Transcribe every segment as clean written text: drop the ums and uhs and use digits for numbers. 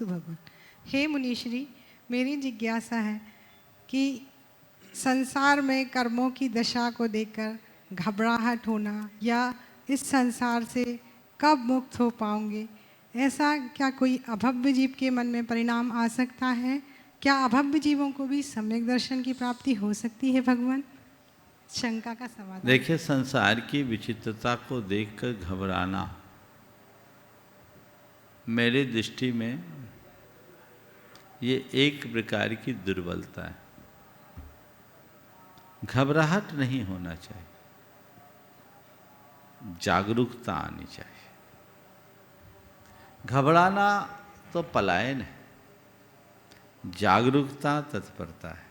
तथास्तु भगवान। हे मुनीश्री, मेरी जिज्ञासा है कि संसार में कर्मों की दशा को देखकर घबराहट होना या इस संसार से कब मुक्त हो पाओगे, ऐसा क्या कोई अभव्य जीव के मन में परिणाम आ सकता है? क्या अभव्य जीवों को भी सम्यक दर्शन की प्राप्ति हो सकती है भगवान? शंका का समाधान। देखिए, संसार की विचित्रता को देखकर घबराना मेरी दृष्टि में ये एक प्रकार की दुर्बलता है। घबराहट नहीं होना चाहिए, जागरूकता आनी चाहिए। घबराना तो पलायन है, जागरूकता तत्परता है।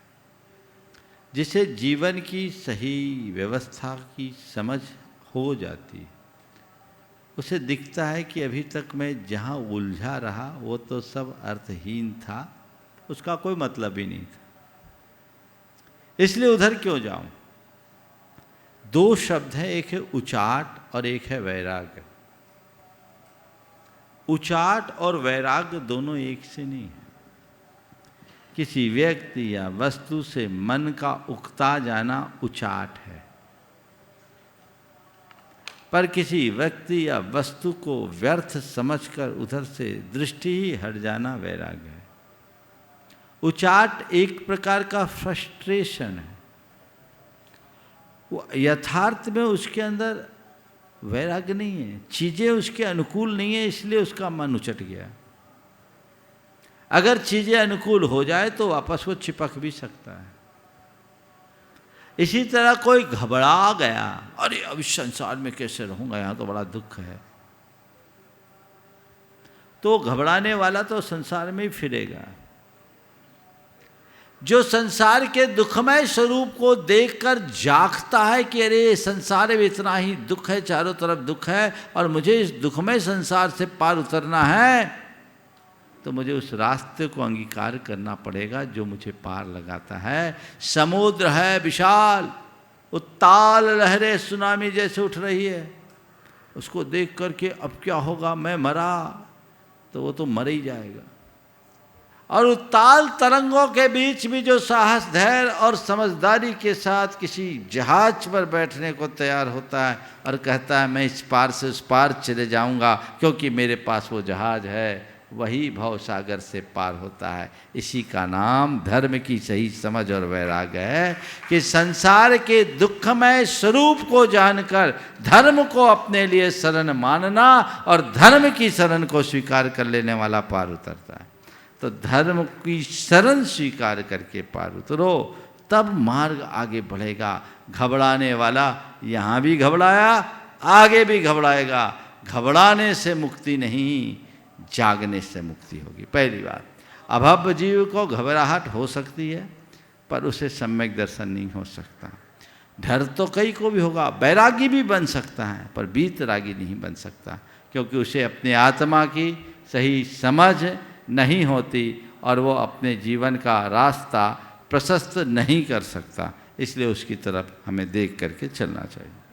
जिसे जीवन की सही व्यवस्था की समझ हो जाती है, उसे दिखता है कि अभी तक मैं जहाँ उलझा रहा वो तो सब अर्थहीन था, उसका कोई मतलब ही नहीं था, इसलिए उधर क्यों जाऊं। दो शब्द हैं, एक है उचाट और एक है वैराग्य। उचाट और वैराग्य दोनों एक से नहीं है। किसी व्यक्ति या वस्तु से मन का उकता जाना उचाट है, पर किसी व्यक्ति या वस्तु को व्यर्थ समझकर उधर से दृष्टि ही हट जाना वैराग्य है। उचाट एक प्रकार का फ्रस्ट्रेशन है, वो यथार्थ में उसके अंदर वैराग्य नहीं है, चीज़ें उसके अनुकूल नहीं है, इसलिए उसका मन उचट गया। अगर चीज़ें अनुकूल हो जाए तो वापस वो चिपक भी सकता है। इसी तरह कोई घबरा गया, अरे अब इस संसार में कैसे रहूँगा, यहाँ तो बड़ा दुख है, तो घबराने वाला तो संसार में ही फिरेगा। जो संसार के दुखमय स्वरूप को देखकर जागता है कि अरे संसार में इतना ही दुख है, चारों तरफ दुख है और मुझे इस दुखमय संसार से पार उतरना है, तो मुझे उस रास्ते को अंगीकार करना पड़ेगा जो मुझे पार लगाता है। समुद्र है विशाल, उत्ताल लहरें सुनामी जैसे उठ रही है, उसको देख करके अब क्या होगा, मैं मरा तो वो तो मर ही जाएगा। और उत्ताल तरंगों के बीच भी जो साहस, धैर्य और समझदारी के साथ किसी जहाज पर बैठने को तैयार होता है और कहता है मैं इस पार से उस पार चले जाऊंगा क्योंकि मेरे पास वो जहाज है, वही भव सागर से पार होता है। इसी का नाम धर्म की सही समझ और वैराग्य है कि संसार के दुखमय स्वरूप को जानकर धर्म को अपने लिए शरण मानना और धर्म की शरण को स्वीकार कर लेने वाला पार उतरता है। तो धर्म की शरण स्वीकार करके पार उतरो, तब मार्ग आगे बढ़ेगा। घबराने वाला यहाँ भी घबराया, आगे भी घबराएगा। घबराने से मुक्ति नहीं, जागने से मुक्ति होगी। पहली बात, अभव्य जीव को घबराहट हो सकती है पर उसे सम्यक दर्शन नहीं हो सकता। डर तो कई को भी होगा, बैरागी भी बन सकता है पर वीतरागी नहीं बन सकता, क्योंकि उसे अपने आत्मा की सही समझ नहीं होती और वो अपने जीवन का रास्ता प्रशस्त नहीं कर सकता। इसलिए उसकी तरफ हमें देख करके चलना चाहिए।